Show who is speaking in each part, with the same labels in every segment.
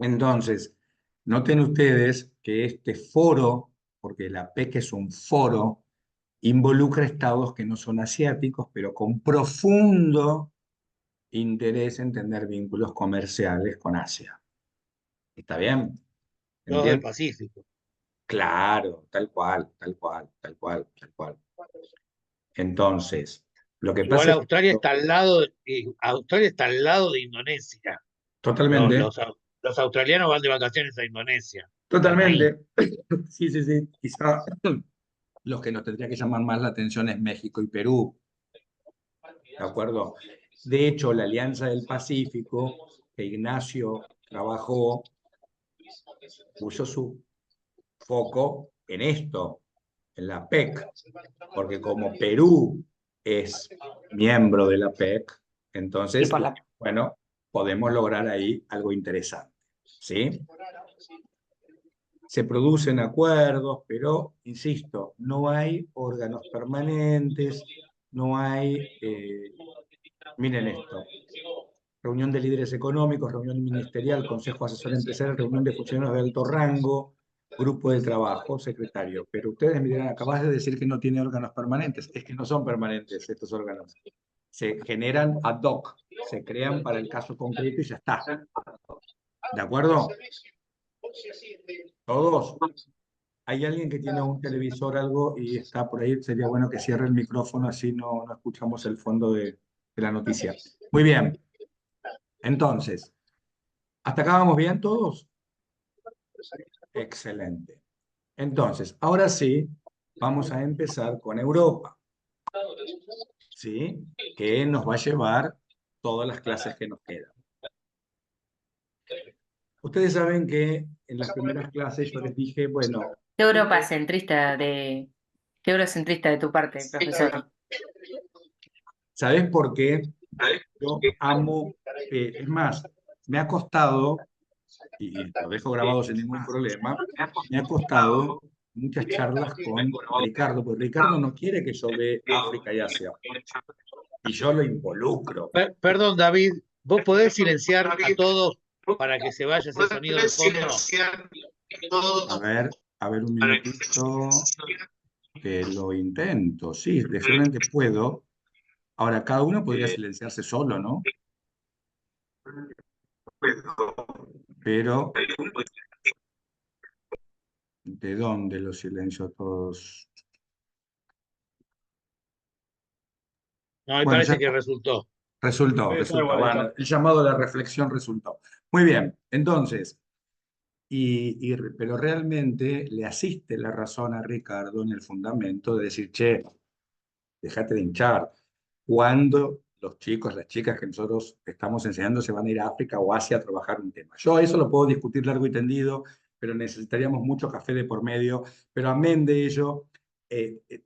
Speaker 1: Entonces, noten ustedes que este foro, porque la PEC es un foro, involucra estados que no son asiáticos, pero con profundo interés en tener vínculos comerciales con Asia. ¿Está bien?
Speaker 2: Los del
Speaker 1: ¿Entienden?
Speaker 2: Pacífico.
Speaker 1: Claro, tal cual, tal cual, tal cual, tal cual. Entonces, lo que
Speaker 2: Igual
Speaker 1: pasa es que
Speaker 2: Australia está al lado, Australia está al lado de Indonesia. Los,
Speaker 1: totalmente,
Speaker 2: los, los australianos van de vacaciones a Indonesia. Están ahí.
Speaker 1: totalmente, sí, sí, sí, quizá los que nos tendría que llamar más la atención es México y Perú, ¿de acuerdo? De hecho, la Alianza del Pacífico, que Ignacio trabajó, puso su foco en esto, en la PEC, porque como Perú es miembro de la PEC,
Speaker 3: Y
Speaker 1: entonces,
Speaker 3: por la...
Speaker 1: bueno, podemos lograr ahí algo interesante, ¿sí? Se producen acuerdos, pero, insisto, no hay órganos permanentes, no hay, miren esto, reunión de líderes económicos, reunión ministerial, consejo asesor empresarial, reunión de funcionarios de alto rango, grupo de trabajo, secretario. Pero ustedes me dirán, acabas de decir que no tiene órganos permanentes. Es que no son permanentes estos órganos. Se generan ad hoc, se crean para el caso concreto y ya está. ¿De acuerdo? ¿Todos? ¿Hay alguien que tiene un televisor, algo, y está por ahí? Sería bueno que cierre el micrófono, así no escuchamos el fondo de la noticia. Muy bien. Entonces, ¿hasta acá vamos bien todos? Excelente. Entonces, ahora sí, vamos a empezar con Europa, ¿sí? Que nos va a llevar todas las clases que nos quedan. Ustedes saben que en las primeras clases yo les dije, bueno,
Speaker 3: Qué qué eurocentrista de tu parte, profesor.
Speaker 1: ¿sabés por qué? Yo amo, es más, me ha costado, y lo dejo grabado sin ningún problema, me ha costado muchas charlas con Ricardo, porque Ricardo no quiere que yo vea África y Asia, y yo lo involucro.
Speaker 2: Perdón, David, ¿vos podés silenciar a todos para que se vaya ese sonido de fondo?
Speaker 1: A ver un minutito, que lo intento. Sí, definitivamente puedo. Ahora, cada uno podría silenciarse solo, ¿no? Pero, ¿de dónde los silencio a todos?
Speaker 2: No, me
Speaker 1: Bueno, ya
Speaker 2: parece que
Speaker 1: está.
Speaker 2: resultó.
Speaker 1: Resultó. Bueno, el llamado a la reflexión resultó. Muy bien, entonces, pero realmente le asiste la razón a Ricardo en el fundamento de decir, che, déjate de hinchar. Cuando los chicos, las chicas que nosotros estamos enseñando se van a ir a África o Asia a trabajar un tema. Yo eso lo puedo discutir largo y tendido, pero necesitaríamos mucho café de por medio. Pero amén de ello,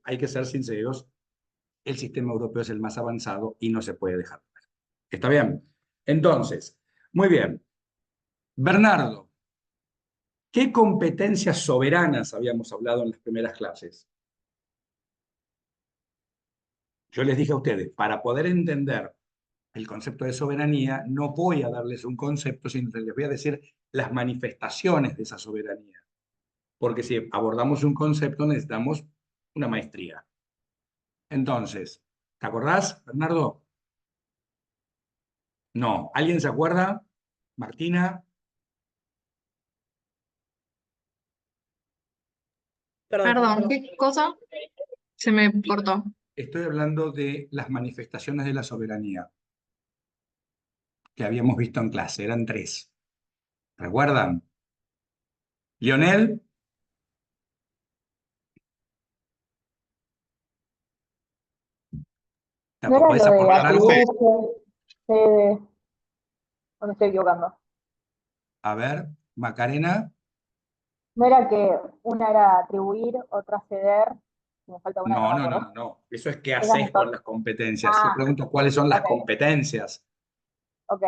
Speaker 1: hay que ser sinceros, el sistema europeo es el más avanzado y no se puede dejar. ¿Está bien? Entonces, muy bien. Bernardo, ¿qué competencias soberanas habíamos hablado en las primeras clases? Yo les dije a ustedes, para poder entender el concepto de soberanía, no voy a darles un concepto, sino que les voy a decir las manifestaciones de esa soberanía. Porque si abordamos un concepto, necesitamos una maestría. Entonces, ¿te acordás, Bernardo? No. ¿Alguien se acuerda? Martina.
Speaker 4: Perdón, ¿qué cosa? Se me cortó.
Speaker 1: Estoy hablando de las manifestaciones de la soberanía que habíamos visto en clase. Eran tres. ¿Recuerdan? Lionel, ¿te
Speaker 5: ¿No era
Speaker 1: podés
Speaker 5: lo de
Speaker 1: aportar algo?
Speaker 5: atribuirse? ¿O me estoy equivocando?
Speaker 1: A ver, Macarena.
Speaker 5: ¿No era que una era atribuir, otra ceder? Me falta una, no
Speaker 1: No,
Speaker 5: me
Speaker 1: no, no,
Speaker 5: acuerdo.
Speaker 1: no, no. Eso es qué
Speaker 5: Esas
Speaker 1: haces con
Speaker 5: son.
Speaker 1: las competencias. Yo
Speaker 5: Ah,
Speaker 1: pregunto cuáles son las
Speaker 5: ok,
Speaker 1: competencias.
Speaker 5: ok.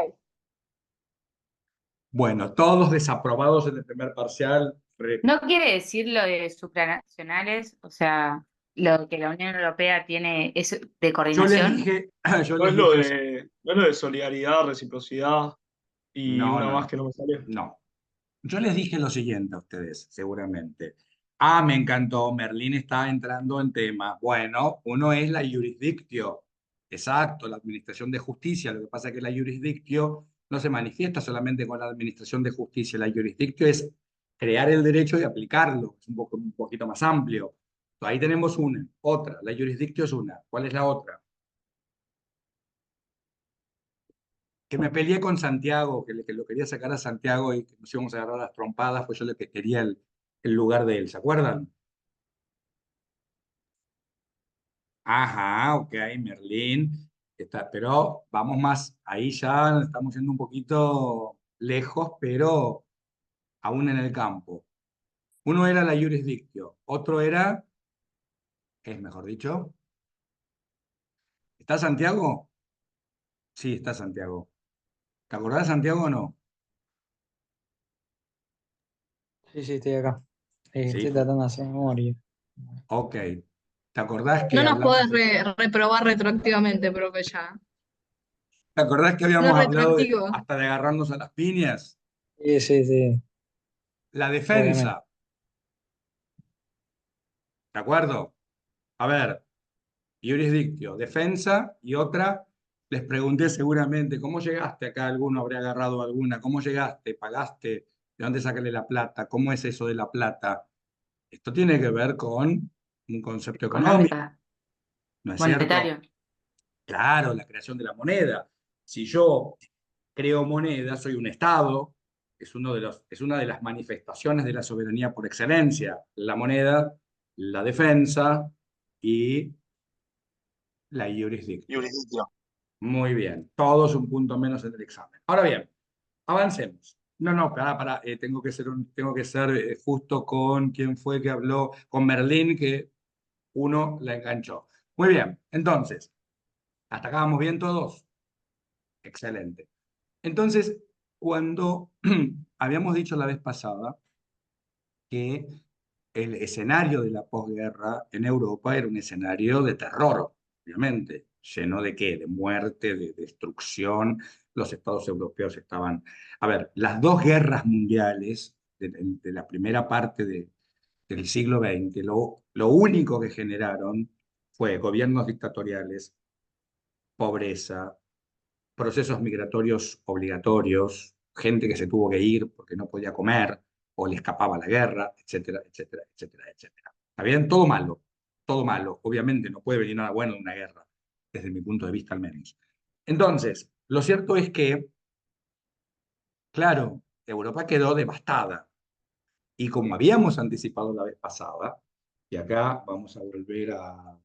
Speaker 1: Bueno, todos desaprobados en el primer parcial.
Speaker 3: ¿No quiere decir lo de supranacionales? O sea, lo que la Unión Europea tiene es de
Speaker 1: Yo les
Speaker 3: coordinación.
Speaker 1: dije, yo
Speaker 6: No
Speaker 1: les
Speaker 6: es lo
Speaker 1: dije,
Speaker 6: de, no es lo de solidaridad, reciprocidad y
Speaker 1: no,
Speaker 6: una
Speaker 1: no,
Speaker 6: más
Speaker 1: no,
Speaker 6: que no me sale.
Speaker 1: no. Yo les dije lo siguiente a ustedes, seguramente. Ah, me encantó, Merlín está entrando en tema. Bueno, uno es la jurisdictio, exacto, la administración de justicia. Lo que pasa es que la jurisdictio no se manifiesta solamente con la administración de justicia. La jurisdictio es crear el derecho y aplicarlo. Es un poquito más amplio. Ahí tenemos una, otra. La jurisdictio es una. ¿Cuál es la otra? Que me peleé con Santiago, que lo quería sacar a Santiago y que nos íbamos a agarrar las trompadas, pues yo lo que quería el lugar de él, ¿se acuerdan? Ajá, ok, Merlín, está, pero vamos más, ahí ya estamos yendo un poquito lejos, pero aún en el campo. Uno era la jurisdictio, otro era, es mejor dicho, ¿está Santiago? Sí, está Santiago. ¿Te acordás de Santiago o no?
Speaker 6: Sí, sí, estoy acá.
Speaker 1: Sí,
Speaker 6: Estoy tratando de hacer memoria.
Speaker 1: ok. ¿Te acordás
Speaker 4: No
Speaker 1: que
Speaker 4: nos
Speaker 1: hablamos
Speaker 4: podés reprobar retroactivamente, profe, ya.
Speaker 1: ¿Te acordás que
Speaker 4: No es
Speaker 1: habíamos hablado
Speaker 4: retroactivo.
Speaker 1: hasta de agarrarnos a las piñas?
Speaker 6: Sí, sí, sí,
Speaker 1: La
Speaker 6: obviamente.
Speaker 1: defensa, ¿de acuerdo? A ver, jurisdictio, defensa y otra, les pregunté seguramente, ¿cómo llegaste acá? Alguno habría agarrado alguna. ¿Cómo llegaste? ¿Pagaste? ¿De dónde sacarle la plata? ¿Cómo es eso de la plata? Esto tiene que ver con un concepto económico,
Speaker 3: Económica,
Speaker 1: ¿no es cierto?
Speaker 3: monetario.
Speaker 1: Claro, la creación de la moneda. Si yo creo moneda, soy un Estado, es una de las manifestaciones de la soberanía por excelencia. La moneda, la defensa y la jurisdicción. Muy bien, todos un punto menos en el examen. Ahora bien, avancemos. No, no, para, tengo que ser justo con quien fue que habló, con Merlín, que uno la enganchó. Muy bien, entonces, ¿hasta acá vamos bien todos? Excelente. Entonces, cuando habíamos dicho la vez pasada que el escenario de la posguerra en Europa era un escenario de terror, obviamente, lleno de qué, de muerte, de destrucción. Los estados europeos estaban... A ver, las dos guerras mundiales de la primera parte del siglo XX, lo único que generaron fue gobiernos dictatoriales, pobreza, procesos migratorios obligatorios, gente que se tuvo que ir porque no podía comer o le escapaba la guerra, etcétera, etcétera, etcétera, etcétera. ¿Está bien? Todo malo, todo malo. Obviamente no puede venir nada bueno de una guerra, desde mi punto de vista al menos. Entonces, lo cierto es que, claro, Europa quedó devastada. Y como habíamos anticipado la vez pasada, y acá vamos a volver a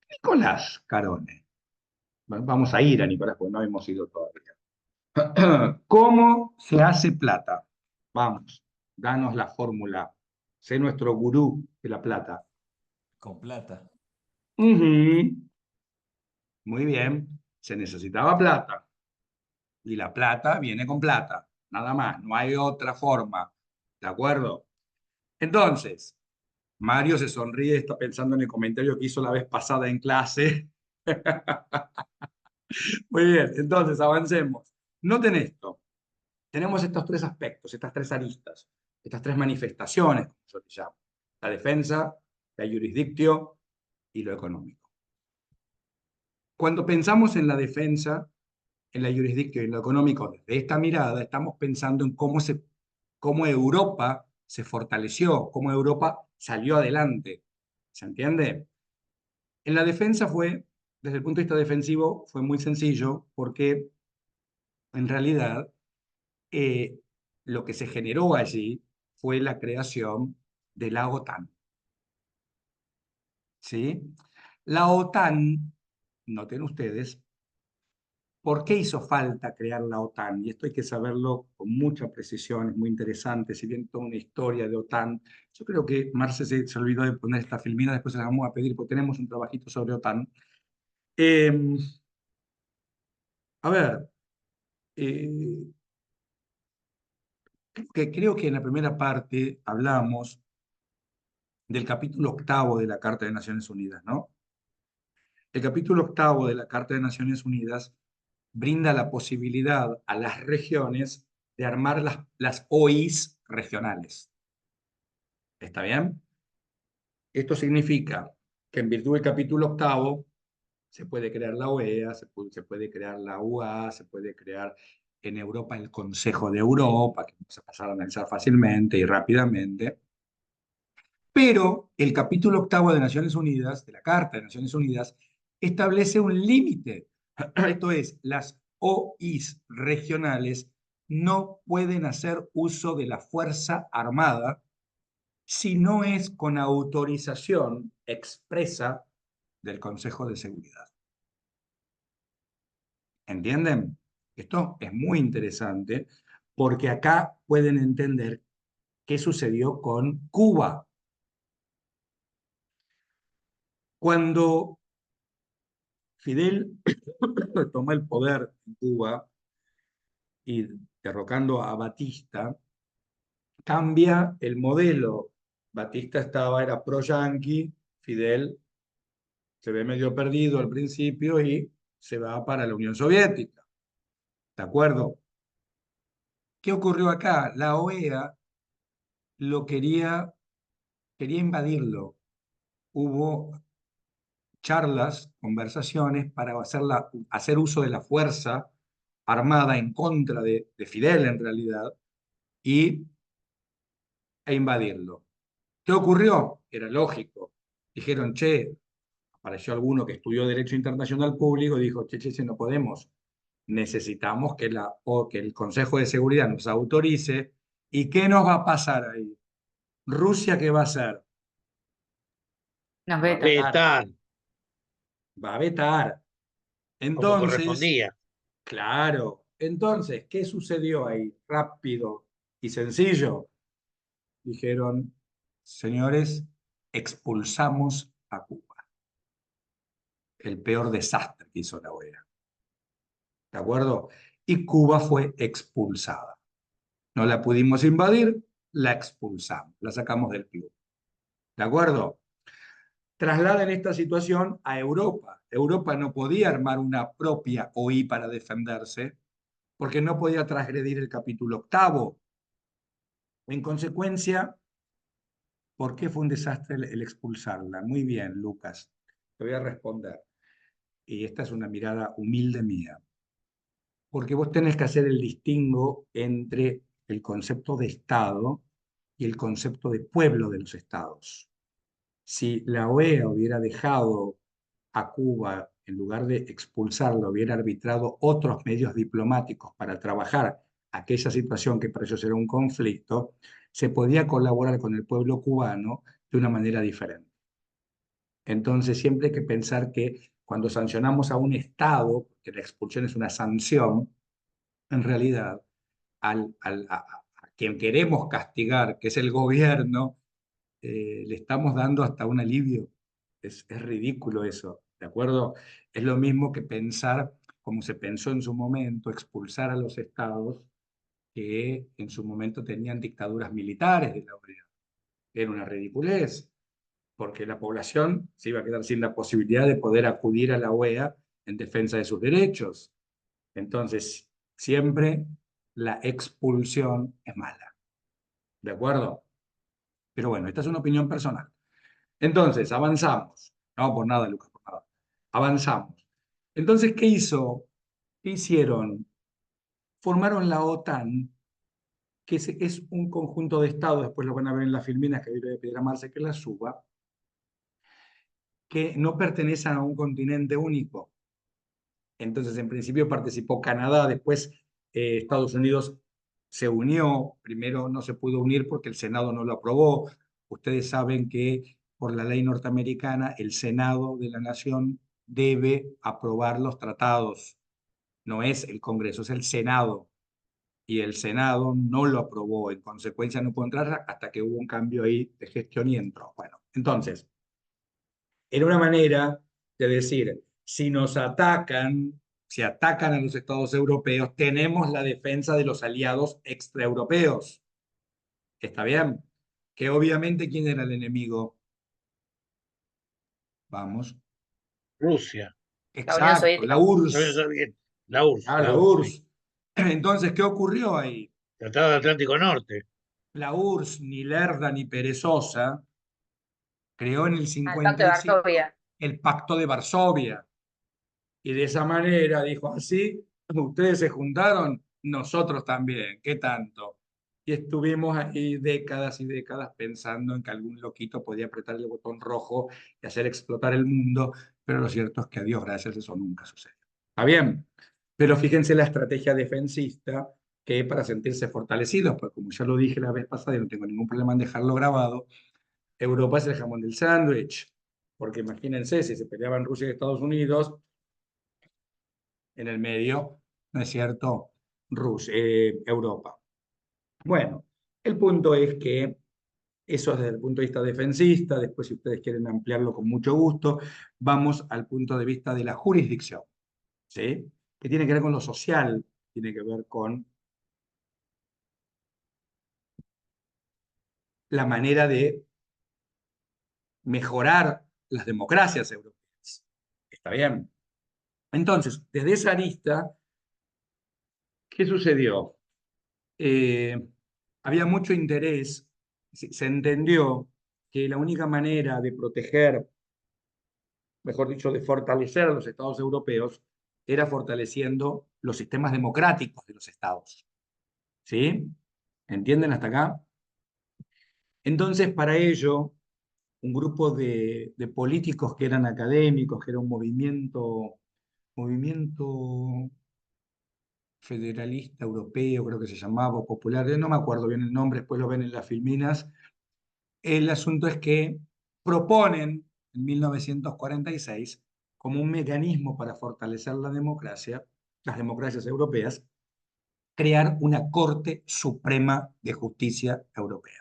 Speaker 1: Nicolás Carone. Vamos a ir a Nicolás, porque no hemos ido todavía. ¿Cómo se hace plata? Vamos, danos la fórmula. Sé nuestro gurú de la plata.
Speaker 7: Con plata.
Speaker 1: Ujú. Muy bien, se necesitaba plata. Y la plata viene con plata, nada más, no hay otra forma. ¿De acuerdo? Entonces, Mario se sonríe, está pensando en el comentario que hizo la vez pasada en clase. Muy bien, entonces avancemos. Noten esto. Tenemos estos tres aspectos, estas tres aristas, estas tres manifestaciones, como yo les llamo, la defensa, la jurisdictio y lo económico. Cuando pensamos en la defensa, en la jurisdictio y en lo económico desde esta mirada, estamos pensando en cómo Europa se fortaleció, cómo Europa salió adelante. ¿Se entiende? En la defensa fue, desde el punto de vista defensivo, fue muy sencillo porque en realidad eh, lo que se generó allí fue la creación de la OTAN. ¿Sí? La OTAN, noten ustedes, ¿por qué hizo falta crear la OTAN? Y esto hay que saberlo con mucha precisión, es muy interesante, si bien toda una historia de OTAN. Yo creo que Marce se olvidó de poner esta filmina, después se la vamos a pedir porque tenemos un trabajito sobre OTAN. Eh, a ver, eh, creo que en la primera parte hablamos del capítulo octavo de la Carta de Naciones Unidas, ¿no? El capítulo octavo de la Carta de Naciones Unidas brinda la posibilidad a las regiones de armar las OIs regionales. ¿Está bien? Esto significa que en virtud del capítulo octavo se puede crear la OEA, se puede crear la UA, se puede crear en Europa el Consejo de Europa, que se pasar a analizar fácilmente y rápidamente. Pero el capítulo octavo de Naciones Unidas, de la Carta de Naciones Unidas, establece un límite. Esto es, las OIs regionales no pueden hacer uso de la fuerza armada si no es con autorización expresa del Consejo de Seguridad. ¿Entienden? Esto es muy interesante porque acá pueden entender qué sucedió con Cuba. Cuando Fidel tomó el poder en Cuba y derrocando a Batista, cambia el modelo. Batista era pro-yanqui, Fidel se ve medio perdido al principio y se va para la Unión Soviética. ¿De acuerdo? ¿Qué ocurrió acá? La OEA lo quería invadirlo. Hubo charlas, conversaciones para hacer uso de la fuerza armada en contra de Fidel en realidad e invadirlo. ¿Qué ocurrió? Era lógico. Dijeron, che, apareció alguno que estudió Derecho Internacional Público y dijo, che, no podemos. Necesitamos que el Consejo de Seguridad nos autorice. ¿Y qué nos va a pasar ahí? ¿Rusia qué va a hacer?
Speaker 3: Nos
Speaker 1: Va a
Speaker 3: veta.
Speaker 2: Vetar,
Speaker 1: Va a vetar.
Speaker 2: como
Speaker 1: Entonces,
Speaker 2: correspondía.
Speaker 1: claro. Entonces, ¿qué sucedió ahí? Rápido y sencillo. Dijeron, señores, expulsamos a Cuba. El peor desastre que hizo la OEA. ¿De acuerdo? Y Cuba fue expulsada. No la pudimos invadir, la expulsamos, la sacamos del club. ¿De acuerdo? Trasladan esta situación a Europa. Europa no podía armar una propia OI para defenderse porque no podía transgredir el capítulo octavo. En consecuencia, ¿por qué fue un desastre el expulsarla? Muy bien, Lucas. Te voy a responder. Y esta es una mirada humilde mía. Porque vos tenés que hacer el distingo entre el concepto de Estado y el concepto de pueblo de los estados. Si la OEA hubiera dejado a Cuba, en lugar de expulsarlo, hubiera arbitrado otros medios diplomáticos para trabajar aquella situación que para ellos era un conflicto, se podía colaborar con el pueblo cubano de una manera diferente. Entonces siempre hay que pensar que cuando sancionamos a un Estado, que la expulsión es una sanción, en realidad a quien queremos castigar, que es el gobierno, le estamos dando hasta un alivio. Es ridículo eso, ¿de acuerdo? Es lo mismo que pensar, como se pensó en su momento, expulsar a los estados que en su momento tenían dictaduras militares de la OEA. Era una ridiculez, porque la población se iba a quedar sin la posibilidad de poder acudir a la OEA en defensa de sus derechos. Entonces, siempre la expulsión es mala. ¿De acuerdo? Pero bueno, esta es una opinión personal. Entonces, avanzamos. No, por nada, Lucas, por nada. Avanzamos. Entonces, ¿qué hizo? ¿Qué hicieron? Formaron la OTAN, que es un conjunto de estados, después lo van a ver en las filminas que voy a pedir a Marce que la suba, que no pertenecen a un continente único. Entonces, en principio participó Canadá, después Estados Unidos se unió, primero no se pudo unir porque el Senado no lo aprobó. Ustedes saben que por la ley norteamericana el Senado de la Nación debe aprobar los tratados. No es el Congreso, es el Senado. Y el Senado no lo aprobó, en consecuencia no pudo entrar hasta que hubo un cambio ahí de gestión y entró. Bueno, entonces, era una manera de decir, si nos atacan, si atacan a los estados europeos, tenemos la defensa de los aliados extraeuropeos. ¿Está bien? Que obviamente, ¿quién era el enemigo? Vamos.
Speaker 2: Rusia.
Speaker 3: La Unión
Speaker 1: Exacto,
Speaker 3: Soviética.
Speaker 1: la
Speaker 2: La Unión
Speaker 1: URSS.
Speaker 2: Soviética. La URSS.
Speaker 1: Ah, la URSS. Entonces, ¿qué ocurrió ahí?
Speaker 2: Tratado del Atlántico Norte.
Speaker 1: La URSS, ni lerda ni perezosa, creó en el
Speaker 3: Al Pacto de
Speaker 1: 55
Speaker 3: Varsovia.
Speaker 1: el Pacto de Varsovia. Y de esa manera dijo, así, ustedes se juntaron, nosotros también, ¿qué tanto? Y estuvimos ahí décadas y décadas pensando en que algún loquito podía apretar el botón rojo y hacer explotar el mundo, pero lo cierto es que a Dios gracias eso nunca sucedió. ¿Está bien? Pero fíjense la estrategia defensista que para sentirse fortalecidos, pues como ya lo dije la vez pasada y no tengo ningún problema en dejarlo grabado, Europa es el jamón del sándwich, porque imagínense si se peleaban Rusia y Estados Unidos, en el medio, ¿no es cierto? Europa. Bueno, el punto es que eso es desde el punto de vista defensista, después si ustedes quieren ampliarlo con mucho gusto, vamos al punto de vista de la jurisdicción, ¿sí? Que tiene que ver con lo social, tiene que ver con la manera de mejorar las democracias europeas. ¿Está bien? Entonces, desde esa arista, ¿qué sucedió? Había mucho interés, se entendió que la única manera de proteger, mejor dicho, de fortalecer a los estados europeos era fortaleciendo los sistemas democráticos de los estados. ¿Sí? ¿Entienden hasta acá? Entonces, para ello, un grupo de políticos que eran académicos, que era un movimiento federalista europeo, creo que se llamaba, o popular, no me acuerdo bien el nombre, después lo ven en las filminas. El asunto es que proponen en 1946 como un mecanismo para fortalecer la democracia, las democracias europeas, crear una Corte Suprema de Justicia Europea.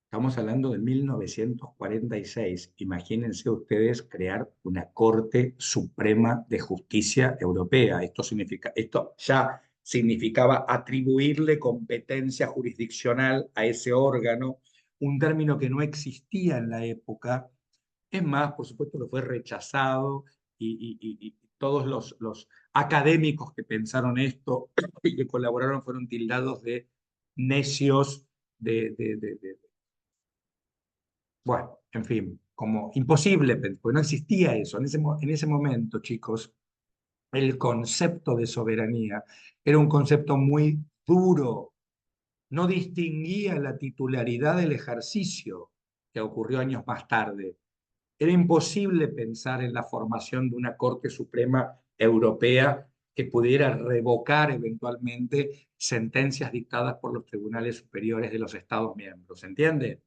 Speaker 1: Estamos hablando de 1946. Imagínense ustedes crear una Corte Suprema de Justicia Europea. Esto ya significaba atribuirle competencia jurisdiccional a ese órgano, un término que no existía en la época. Es más, por supuesto, lo fue rechazado y todos los académicos que pensaron esto y que colaboraron fueron tildados de necios, bueno, en fin, como imposible, porque no existía eso. En ese momento, chicos, el concepto de soberanía era un concepto muy duro. No distinguía la titularidad del ejercicio, que ocurrió años más tarde. Era imposible pensar en la formación de una Corte Suprema Europea que pudiera revocar eventualmente sentencias dictadas por los tribunales superiores de los Estados miembros. ¿Se entiende?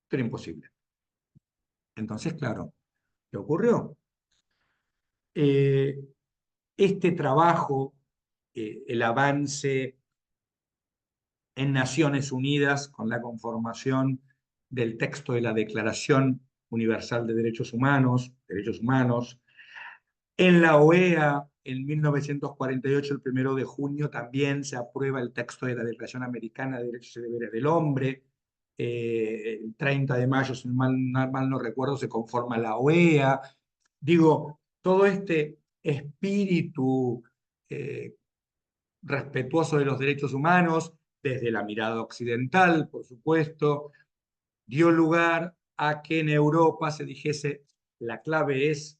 Speaker 1: Esto era imposible. Entonces, claro, ¿qué ocurrió? Eh, este trabajo, el avance en Naciones Unidas con la conformación del texto de la Declaración Universal de Derechos Humanos, en la OEA, en 1948, el 1 de junio, también se aprueba el texto de la Declaración Americana de Derechos y Deberes del Hombre. El 30 de mayo, si mal no recuerdo, se conforma la OEA. Digo, todo este espíritu respetuoso de los derechos humanos, desde la mirada occidental, por supuesto, dio lugar a que en Europa se dijese, la clave es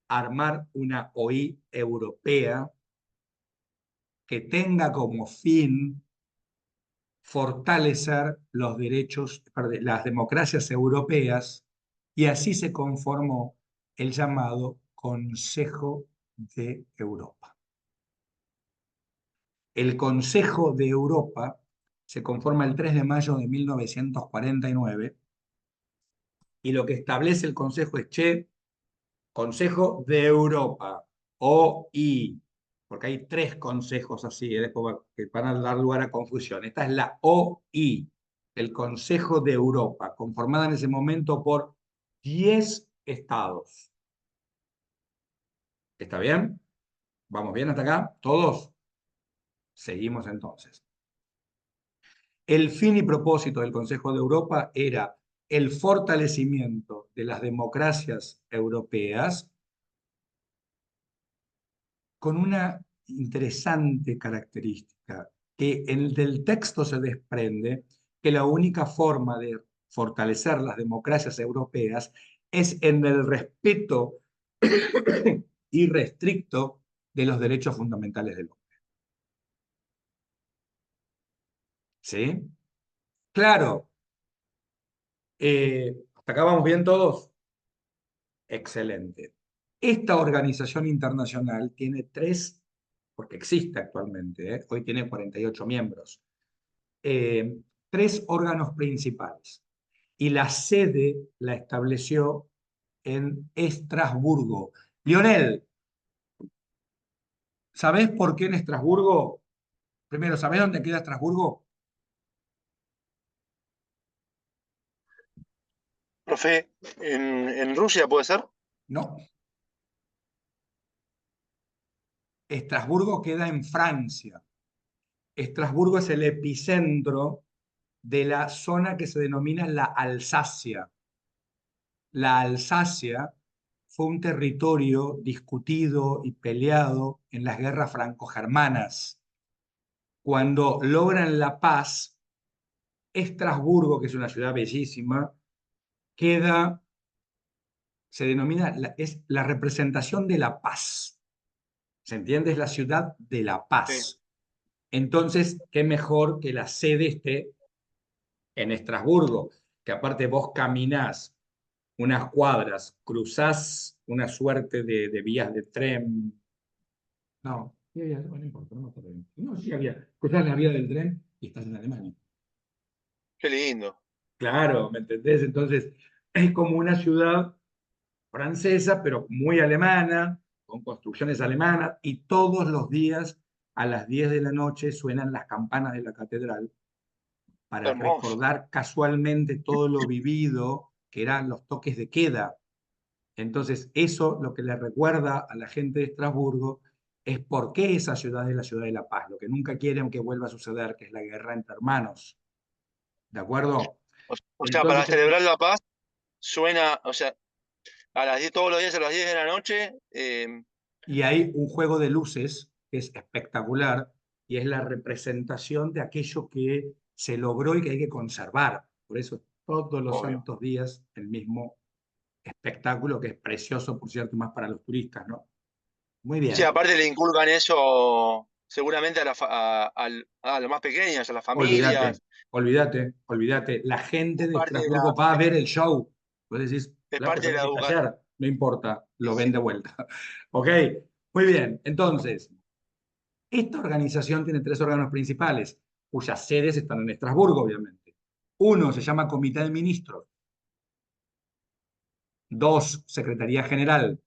Speaker 1: armar una OI europea que tenga como fin fortalecer los derechos, las democracias europeas, y así se conformó el llamado Consejo de Europa. El Consejo de Europa se conforma el 3 de mayo de 1949 y lo que establece el Consejo es, Consejo de Europa, OI, porque hay 3 consejos así, que van a dar lugar a confusión. Esta es la OI, el Consejo de Europa, conformada en ese momento por 10 estados. ¿Está bien? ¿Vamos bien hasta acá? ¿Todos? Seguimos entonces. El fin y propósito del Consejo de Europa era el fortalecimiento de las democracias europeas con una interesante característica, que del texto se desprende que la única forma de fortalecer las democracias europeas es en el respeto irrestricto de los derechos fundamentales del hombre. ¿Sí? Claro. ¿Hasta acá vamos bien todos? Excelente. Esta organización internacional tiene tres, porque existe actualmente, hoy tiene 48 miembros, tres órganos principales. Y la sede la estableció en Estrasburgo. Lionel, ¿sabés por qué en Estrasburgo? Primero, ¿sabés dónde queda Estrasburgo?
Speaker 7: Profe, ¿en Rusia puede ser?
Speaker 1: No. Estrasburgo queda en Francia. Estrasburgo es el epicentro de la zona que se denomina la Alsacia. La Alsacia fue un territorio discutido y peleado en las guerras franco-germanas. Cuando logran la paz, Estrasburgo, que es una ciudad bellísima, queda, se denomina, es la representación de la paz. ¿Se entiende? Es la ciudad de la
Speaker 7: Sí.
Speaker 1: paz. Entonces, qué mejor que la sede esté en Estrasburgo, que aparte vos caminás unas cuadras, cruzás una suerte de vías de tren. No, sí había, bueno, no importa, no me acuerdo bien. No, sí había. Cruzás la vía del tren y estás en Alemania.
Speaker 7: Qué lindo.
Speaker 1: Claro, ¿me entendés? Entonces, es como una ciudad francesa, pero muy alemana, con construcciones alemanas, y todos los días a las 10 de la noche suenan las campanas de la catedral para
Speaker 7: Hermoso.
Speaker 1: recordar casualmente todo lo vivido, que eran los toques de queda. Entonces, eso lo que le recuerda a la gente de Estrasburgo es por qué esa ciudad es la ciudad de la paz, lo que nunca quieren que vuelva a suceder, que es la guerra entre hermanos. ¿De acuerdo?
Speaker 7: O sea, para
Speaker 1: Entonces,
Speaker 7: celebrar la paz suena, o sea, a las 10, todos los días a las 10 de la noche,
Speaker 1: y hay un juego de luces que es espectacular y es la representación de aquello que se logró y que hay que conservar. Por eso todos los
Speaker 7: obvio.
Speaker 1: santos días el mismo espectáculo que es precioso, por cierto, más para los turistas, ¿no? Muy
Speaker 7: Sí,
Speaker 1: bien.
Speaker 7: aparte le inculcan eso seguramente a los más pequeños, a las
Speaker 1: Olvídate,
Speaker 7: familias.
Speaker 1: olvídate, olvídate. La gente
Speaker 7: Es
Speaker 1: de
Speaker 7: parte de
Speaker 1: Estrasburgo va a ver el show. Vos decís,
Speaker 7: es
Speaker 1: flaco,
Speaker 7: parte
Speaker 1: yo
Speaker 7: de
Speaker 1: me
Speaker 7: la
Speaker 1: viste
Speaker 7: educación.
Speaker 1: ayer. No importa, lo
Speaker 7: Sí.
Speaker 1: ven de vuelta. ¿Ok? Muy bien. Entonces, esta organización tiene tres órganos principales, cuyas sedes están en Estrasburgo, obviamente. Uno se llama Comité de Ministros. Dos, Secretaría General.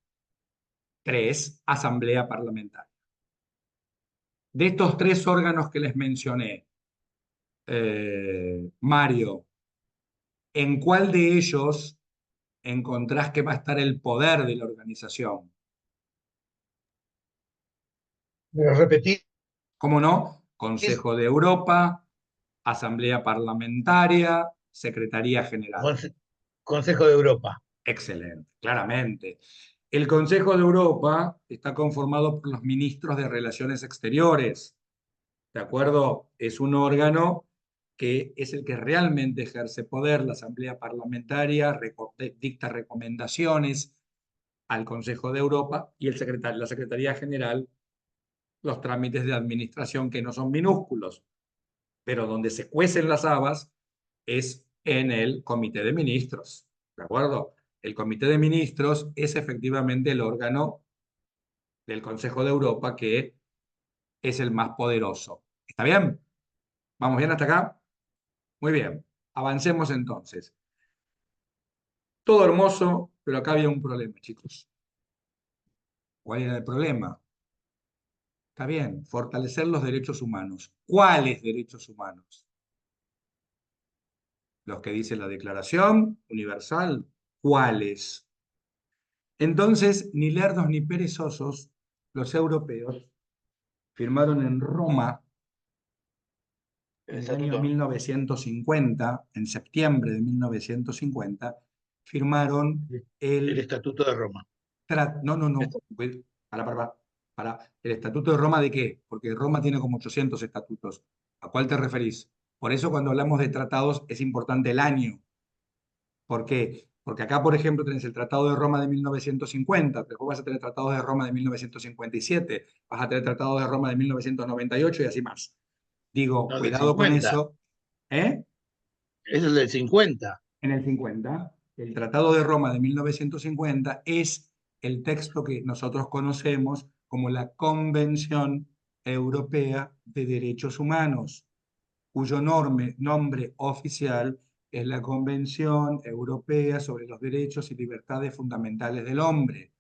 Speaker 1: Tres, Asamblea Parlamentaria. De estos tres órganos que les mencioné, Mario, ¿en cuál de ellos encontrás que va a estar el poder de la organización?
Speaker 2: Pero repetí,
Speaker 1: ¿Cómo no? Consejo de Europa, Asamblea Parlamentaria, Secretaría General.
Speaker 2: Consejo de Europa.
Speaker 1: Excelente, claramente. El Consejo de Europa está conformado por los ministros de Relaciones Exteriores, ¿de acuerdo? Es un órgano que es el que realmente ejerce poder. La Asamblea Parlamentaria dicta recomendaciones al Consejo de Europa y la Secretaría General los trámites de administración que no son minúsculos, pero donde se cuecen las habas es en el Comité de Ministros, ¿de acuerdo? El Comité de Ministros es efectivamente el órgano del Consejo de Europa que es el más poderoso. ¿Está bien? ¿Vamos bien hasta acá? Muy bien. Avancemos entonces. Todo hermoso, pero acá había un problema, chicos. ¿Cuál era el problema? Está bien, fortalecer los derechos humanos. ¿Cuáles derechos humanos? Los que dice la Declaración Universal. ¿Cuáles? Entonces, ni lerdos ni perezosos, los europeos firmaron en Roma
Speaker 7: El
Speaker 1: en el año
Speaker 7: estatuto.
Speaker 1: 1950, en septiembre de 1950, firmaron
Speaker 2: El
Speaker 1: el...
Speaker 2: Estatuto de Roma.
Speaker 1: No,
Speaker 7: Esto-
Speaker 1: para. Para el Estatuto de Roma, ¿de qué? Porque Roma tiene como 800 estatutos. ¿A cuál te referís? Por eso cuando hablamos de tratados es importante el año. ¿Por qué? Porque acá, por ejemplo, tenés el Tratado de Roma de 1950, después vas a tener tratados de Roma de 1957, vas a tener tratados de Roma de 1998 y así más. Digo,
Speaker 2: No, del
Speaker 1: cuidado con
Speaker 2: 50.
Speaker 1: eso. ¿Eh?
Speaker 2: Es el del 50.
Speaker 1: En el 50, el Tratado de Roma de 1950 es el texto que nosotros conocemos como la Convención Europea de Derechos Humanos, cuyo nombre oficial es la Convención Europea sobre los Derechos y Libertades Fundamentales del Hombre,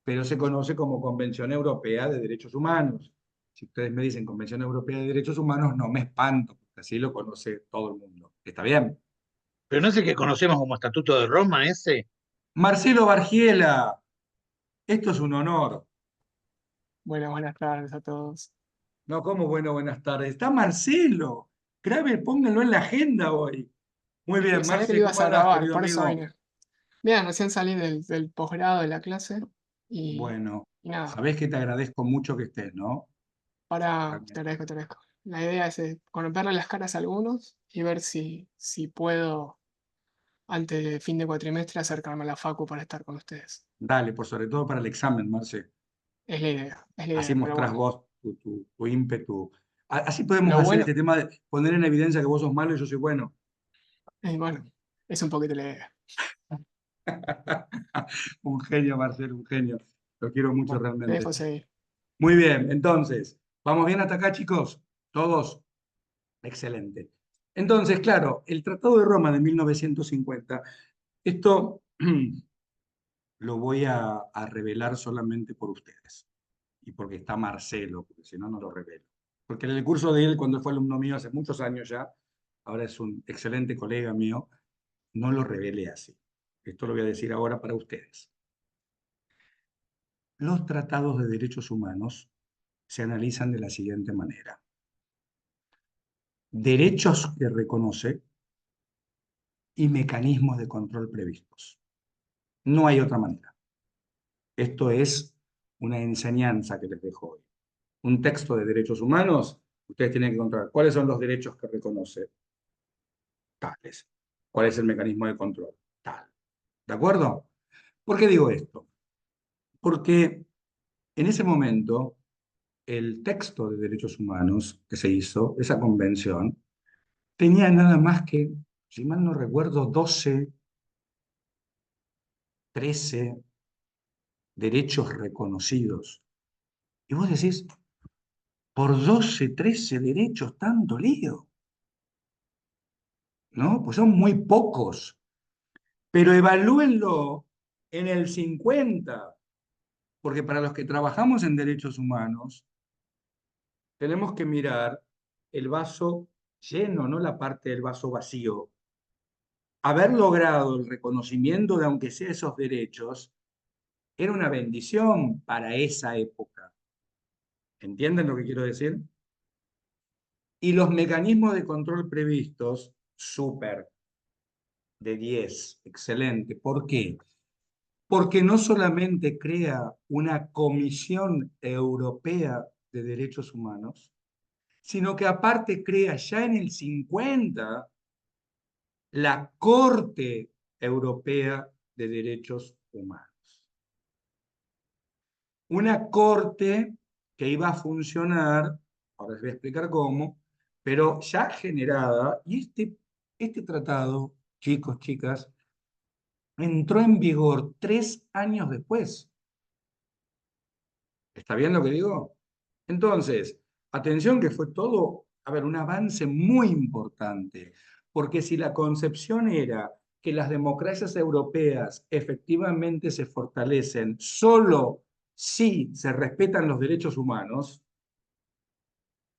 Speaker 1: pero se conoce como Convención Europea de Derechos Humanos. Si ustedes me dicen Convención Europea de Derechos Humanos, no me espanto, porque así lo conoce todo el mundo. ¿Está bien?
Speaker 2: Pero no es el que conocemos como Estatuto de Roma ese.
Speaker 1: Marcelo Bargiela, esto es un honor.
Speaker 8: Bueno, buenas tardes a todos.
Speaker 1: No, como bueno, buenas tardes. Está Marcelo. Grabe, pónganlo en la agenda hoy. Muy bien,
Speaker 8: No sabía que lo
Speaker 1: Marce,
Speaker 8: ibas
Speaker 1: ¿cómo
Speaker 8: a
Speaker 1: andás,
Speaker 8: grabar,
Speaker 1: querido
Speaker 8: por eso
Speaker 1: amigo?
Speaker 8: vine. Bien, recién salí del posgrado de la clase y,
Speaker 1: Bueno,
Speaker 8: y nada,
Speaker 1: sabés que te agradezco mucho que estés, ¿no?
Speaker 8: te
Speaker 1: Realmente.
Speaker 8: agradezco, te agradezco. La idea es conocerle las caras a algunos y ver si puedo, antes de fin de cuatrimestre, acercarme a la facu para estar con ustedes.
Speaker 1: Dale, por sobre todo para el examen, Marce.
Speaker 8: Es la
Speaker 1: Así
Speaker 8: idea, pero
Speaker 1: mostrás
Speaker 8: bueno.
Speaker 1: vos tu ímpetu. Así podemos
Speaker 8: Lo
Speaker 1: hacer
Speaker 8: bueno,
Speaker 1: este tema de poner en evidencia que vos sos malo y yo soy bueno.
Speaker 8: bueno, es un poquito la idea.
Speaker 1: Un genio, Marcelo, un genio. Lo quiero mucho
Speaker 8: Bueno, te
Speaker 1: realmente.
Speaker 8: dejo seguir.
Speaker 1: Muy bien, entonces, ¿vamos bien hasta acá, chicos? ¿Todos? Excelente. Entonces, claro, el Tratado de Roma de 1950, esto lo voy a revelar solamente por ustedes y porque está Marcelo, porque si no, no lo revelo. Porque en el curso de él, cuando fue alumno mío hace muchos años ya, ahora es un excelente colega mío, no lo revelé así. Esto lo voy a decir ahora para ustedes. Los tratados de derechos humanos se analizan de la siguiente manera. Derechos que reconoce y mecanismos de control previstos. No hay otra manera. Esto es una enseñanza que les dejo hoy. Un texto de derechos humanos, ustedes tienen que encontrar cuáles son los derechos que reconoce, tales. ¿Cuál es el mecanismo de control? Tal. ¿De acuerdo? ¿Por qué digo esto? Porque en ese momento, el texto de derechos humanos que se hizo, esa convención, tenía nada más que, si mal no recuerdo, 12, 13 derechos reconocidos. Y vos decís, por 12, 13 derechos, tanto lío. ¿No? Pues son muy pocos. Pero evalúenlo en el 50, porque para los que trabajamos en derechos humanos, tenemos que mirar el vaso lleno, no la parte del vaso vacío. Haber logrado el reconocimiento de aunque sea esos derechos era una bendición para esa época. ¿Entienden lo que quiero decir? Y los mecanismos de control previstos, súper, de 10, excelente. ¿Por qué? Porque no solamente crea una Comisión Europea de Derechos Humanos, sino que aparte crea ya en el 50 la Corte Europea de Derechos Humanos. Una corte que iba a funcionar, ahora les voy a explicar cómo, pero ya generada, y este tratado, chicos, chicas, entró en vigor 3 años después. ¿Está bien lo que digo? Entonces, atención que fue todo, a ver, un avance muy importante, porque si la concepción era que las democracias europeas efectivamente se fortalecen solo si se respetan los derechos humanos,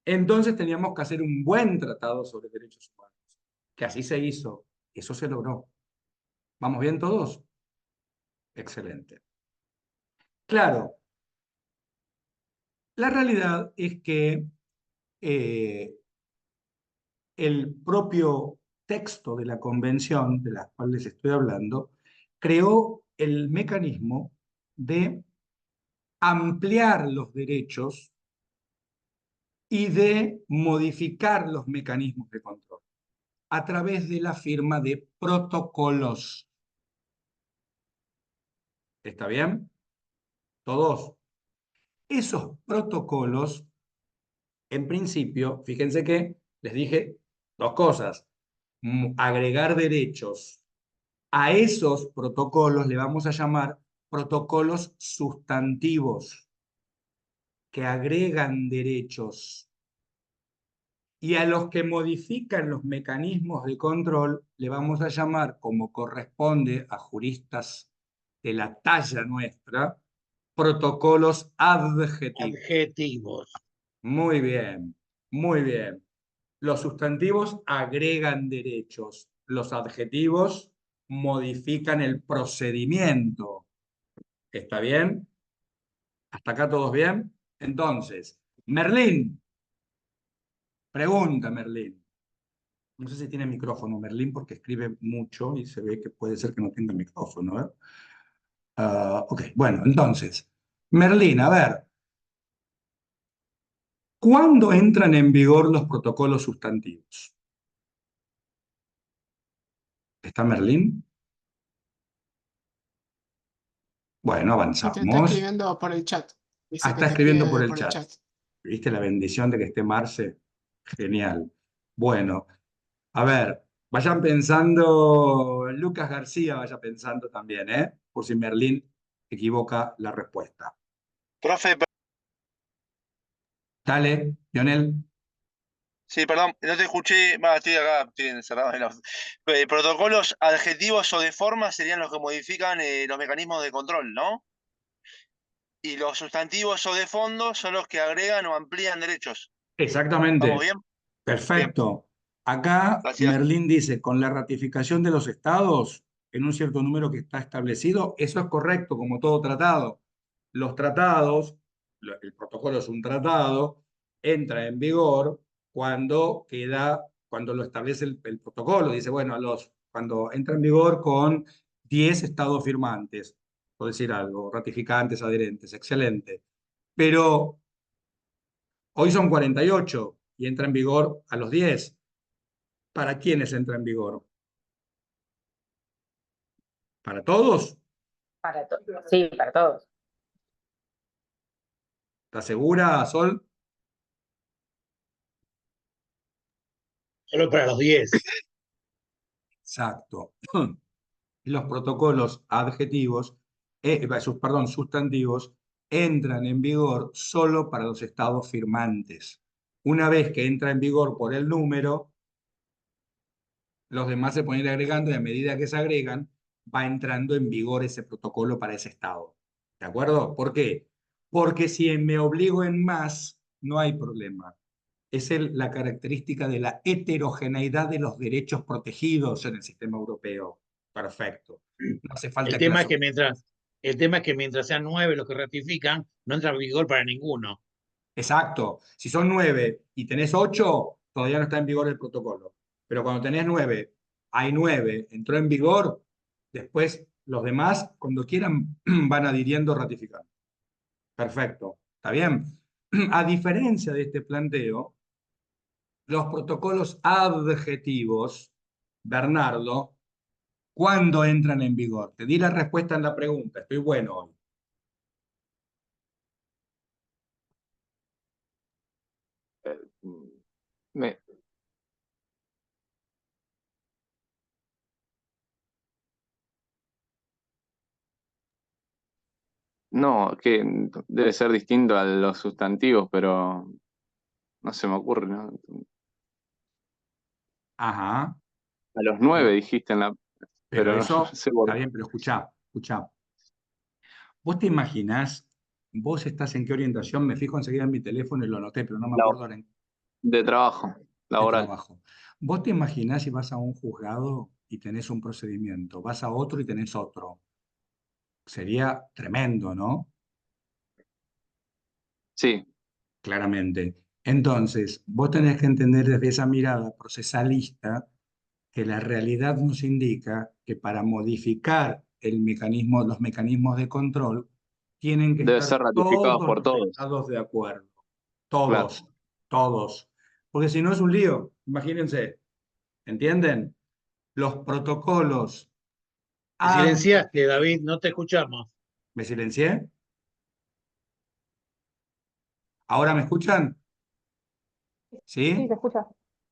Speaker 1: entonces teníamos que hacer un buen tratado sobre derechos humanos, que así se hizo, eso se logró. ¿Vamos bien todos? Excelente. Claro, la realidad es que eh, el propio texto de la convención de la cual les estoy hablando creó el mecanismo de ampliar los derechos y de modificar los mecanismos de control a través de la firma de protocolos. ¿Está bien? Todos. Esos protocolos, en principio, fíjense que les dije dos cosas. Agregar derechos. A esos protocolos le vamos a llamar protocolos sustantivos, que agregan derechos. Y a los que modifican los mecanismos de control le vamos a llamar, como corresponde a juristas de la talla nuestra, protocolos adjetivos.
Speaker 2: Adjetivos.
Speaker 1: Muy bien, muy bien. Los sustantivos agregan derechos, los adjetivos modifican el procedimiento. ¿Está bien? ¿Hasta acá todos bien? Entonces, Merlín. Pregunta, Merlín. No sé si tiene micrófono, Merlín, porque escribe mucho y se ve que puede ser que no tenga micrófono. Ok, bueno, entonces, Merlín, a ver. ¿Cuándo entran en vigor los protocolos sustantivos? ¿Está Merlín? Bueno,
Speaker 8: Sí, te está
Speaker 1: avanzamos.
Speaker 8: escribiendo por el chat. Dice que
Speaker 1: Está
Speaker 8: te
Speaker 1: escribiendo
Speaker 8: escribe
Speaker 1: por el chat. ¿Viste la bendición de que esté Marce? Genial. Bueno, a ver, vayan pensando, Lucas García vaya pensando también, por si Merlín equivoca la respuesta.
Speaker 7: Profe,
Speaker 1: Dale, Lionel.
Speaker 7: sí, perdón, no te escuché. Estoy acá, estoy encerrado en los protocolos adjetivos o de forma serían los que modifican los mecanismos de control, ¿no? Y los sustantivos o de fondo son los que agregan o amplían derechos. ¿Vamos
Speaker 1: Exactamente.
Speaker 7: bien? Bien,
Speaker 1: Perfecto. Acá
Speaker 7: gracias.
Speaker 1: Merlín dice, con la ratificación de los estados en un cierto número que está establecido, eso es correcto, como todo tratado. Los tratados, el protocolo es un tratado, entra en vigor cuando lo establece el protocolo. Dice, bueno, cuando entra en vigor con 10 estados firmantes, por decir algo, ratificantes, adherentes, excelente. Pero hoy son 48 y entra en vigor a los 10. ¿Para quiénes entra en vigor? ¿Para todos?
Speaker 3: Para todos. Sí, para todos.
Speaker 1: ¿Estás segura, Sol?
Speaker 2: Solo para los 10.
Speaker 1: Exacto. Los protocolos adjetivos, sustantivos, entran en vigor solo para los estados firmantes. Una vez que entra en vigor por el número, los demás se pueden ir agregando y a medida que se agregan, va entrando en vigor ese protocolo para ese estado. ¿De acuerdo? ¿Por qué? Porque si me obligo en más, no hay problema. Es la característica de la heterogeneidad de los derechos protegidos en el sistema europeo. Perfecto. No hace falta
Speaker 2: El tema es
Speaker 1: clase.
Speaker 2: que mientras sean 9 los que ratifican, no entra en vigor para ninguno.
Speaker 1: Exacto. Si son 9 y tenés 8, todavía no está en vigor el protocolo. Pero cuando tenés 9, hay 9, entró en vigor, después los demás, cuando quieran, van adhiriendo, ratificando. Perfecto. ¿Está bien? A diferencia de este planteo, los protocolos adjetivos, Bernardo, ¿cuándo entran en vigor? Te di la respuesta en la pregunta. Estoy bueno hoy.
Speaker 9: Me- no, que debe ser distinto a los sustantivos, pero no se me ocurre, ¿no?
Speaker 1: Ajá.
Speaker 9: A los 9 dijiste en la...
Speaker 1: Pero
Speaker 9: Pero no
Speaker 1: eso
Speaker 9: sé
Speaker 1: está
Speaker 9: por
Speaker 1: bien, pero escuchá. ¿Vos te imaginás, vos estás en qué orientación? Me fijo enseguida en mi teléfono y lo anoté, pero no me
Speaker 9: la-
Speaker 1: acuerdo ahora en
Speaker 9: de trabajo,
Speaker 1: qué
Speaker 9: laboral.
Speaker 1: trabajo. ¿Vos te imaginás si vas a un juzgado y tenés un procedimiento, vas a otro y tenés otro? Sería tremendo, ¿no?
Speaker 9: Sí,
Speaker 1: Claramente. Entonces, vos tenés que entender desde esa mirada procesalista que la realidad nos indica que para modificar los mecanismos de control tienen que
Speaker 9: Debe
Speaker 1: estar
Speaker 9: ser ratificado
Speaker 1: todos
Speaker 9: por
Speaker 1: los
Speaker 9: todos.
Speaker 1: estados de acuerdo.
Speaker 9: Claro.
Speaker 1: Todos, todos. Porque si no es un lío, imagínense. ¿Entienden? Los protocolos.
Speaker 2: Te silenciaste, David, no te escuchamos.
Speaker 1: ¿Me silencié? ¿Ahora me escuchan?
Speaker 5: Sí,
Speaker 1: ¿Sí?
Speaker 5: se escucha.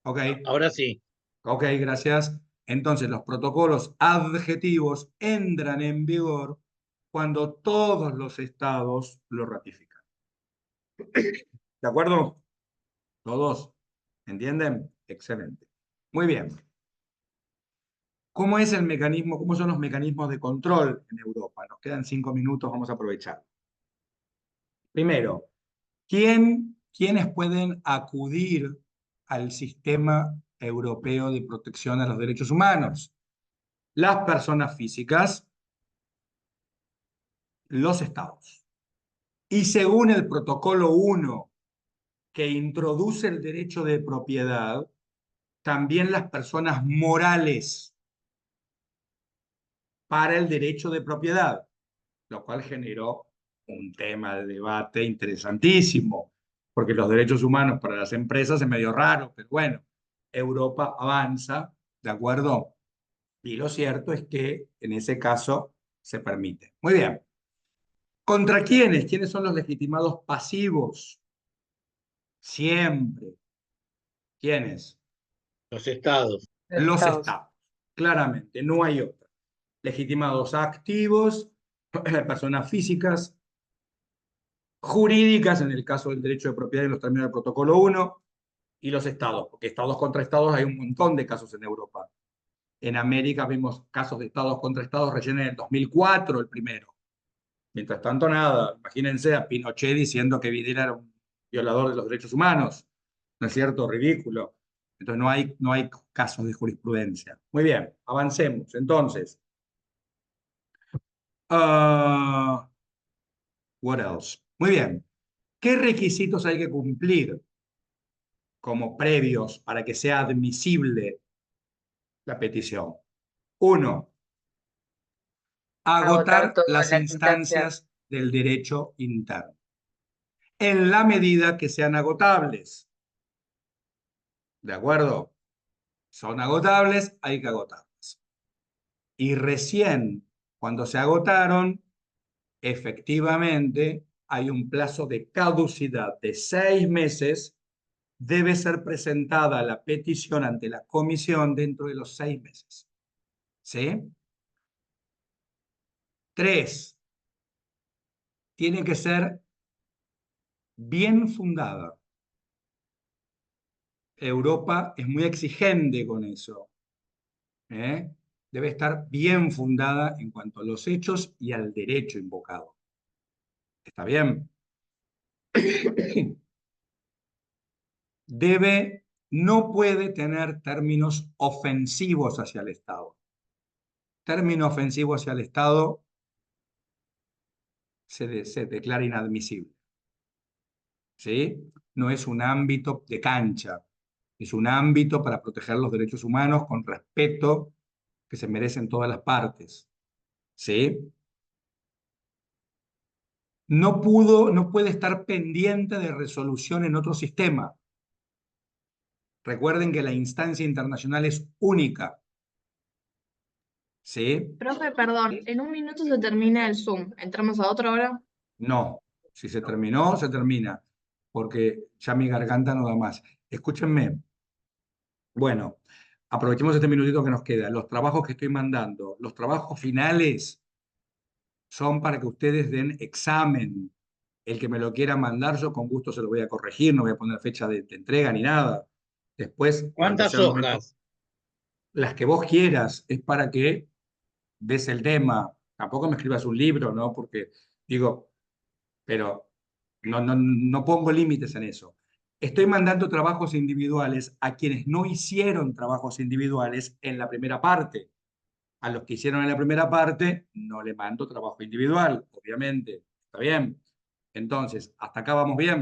Speaker 1: Ok.
Speaker 2: Ahora sí.
Speaker 1: Ok, gracias. Entonces, los protocolos adjetivos entran en vigor cuando todos los estados lo ratifican. ¿De acuerdo? ¿Todos? ¿Entienden? Excelente. Muy bien. ¿Cómo es el mecanismo, cómo son los mecanismos de control en Europa? Nos quedan 5 minutos, vamos a aprovechar. Primero, ¿quiénes pueden acudir al sistema europeo de protección a los derechos humanos? Las personas físicas, los estados. Y según el protocolo 1, que introduce el derecho de propiedad, también las personas morales para el derecho de propiedad, lo cual generó un tema de debate interesantísimo, porque los derechos humanos para las empresas es medio raro, pero bueno, Europa avanza, ¿de acuerdo? Y lo cierto es que en ese caso se permite. Muy bien. ¿Contra quiénes? ¿Quiénes son los legitimados pasivos? Siempre. ¿Quiénes?
Speaker 2: Los estados.
Speaker 1: Los estados. Claramente, no hay otra. Legitimados activos, personas físicas, jurídicas, en el caso del derecho de propiedad en los términos del protocolo 1, y los estados, porque estados contra estados hay un montón de casos en Europa. En América vimos casos de estados contra estados recién en el 2004, el primero. Mientras tanto, nada. Imagínense a Pinochet diciendo que Videla era un violador de los derechos humanos. ¿No es cierto? Ridículo. Entonces no hay casos de jurisprudencia. Muy bien, avancemos. Entonces, what else? Muy bien. ¿Qué requisitos hay que cumplir como previos para que sea admisible la petición? 1. Agotar
Speaker 3: todas
Speaker 1: las
Speaker 3: las instancias.
Speaker 1: instancias del derecho interno, en la medida que sean agotables. ¿De acuerdo? Son agotables, hay que agotarlas. Y recién, cuando se agotaron, efectivamente hay un plazo de caducidad de 6 meses. Debe ser presentada la petición ante la comisión dentro de los 6 meses. ¿Sí? 3. Tiene que ser bien fundada. Europa es muy exigente con eso. Debe estar bien fundada en cuanto a los hechos y al derecho invocado. ¿Está bien? No puede tener términos ofensivos hacia el Estado. Término ofensivo hacia el Estado se declara inadmisible. ¿Sí? No es un ámbito de cancha, es un ámbito para proteger los derechos humanos con respeto que se merecen todas las partes. ¿Sí? No puede estar pendiente de resolución en otro sistema. Recuerden que la instancia internacional es única. ¿Sí?
Speaker 4: Profe, perdón, en un minuto se termina el Zoom. ¿Entramos a otra hora?
Speaker 1: No. Si se terminó, se termina. Porque ya mi garganta no da más. Escúchenme. Bueno, aprovechemos este minutito que nos queda. Los trabajos que estoy mandando, los trabajos finales son para que ustedes den examen. El que me lo quiera mandar, yo con gusto se lo voy a corregir, no voy a poner fecha de entrega ni nada. Después, cuando
Speaker 2: ¿Cuántas
Speaker 1: sea el momento,
Speaker 2: hojas?
Speaker 1: las que vos quieras, es para que ves el tema. Tampoco me escribas un libro, ¿no? Porque digo, pero no pongo límites en eso. Estoy mandando trabajos individuales a quienes no hicieron trabajos individuales en la primera parte. A los que hicieron en la primera parte, no le mando trabajo individual, obviamente. ¿Está bien? Entonces, ¿hasta acá vamos bien?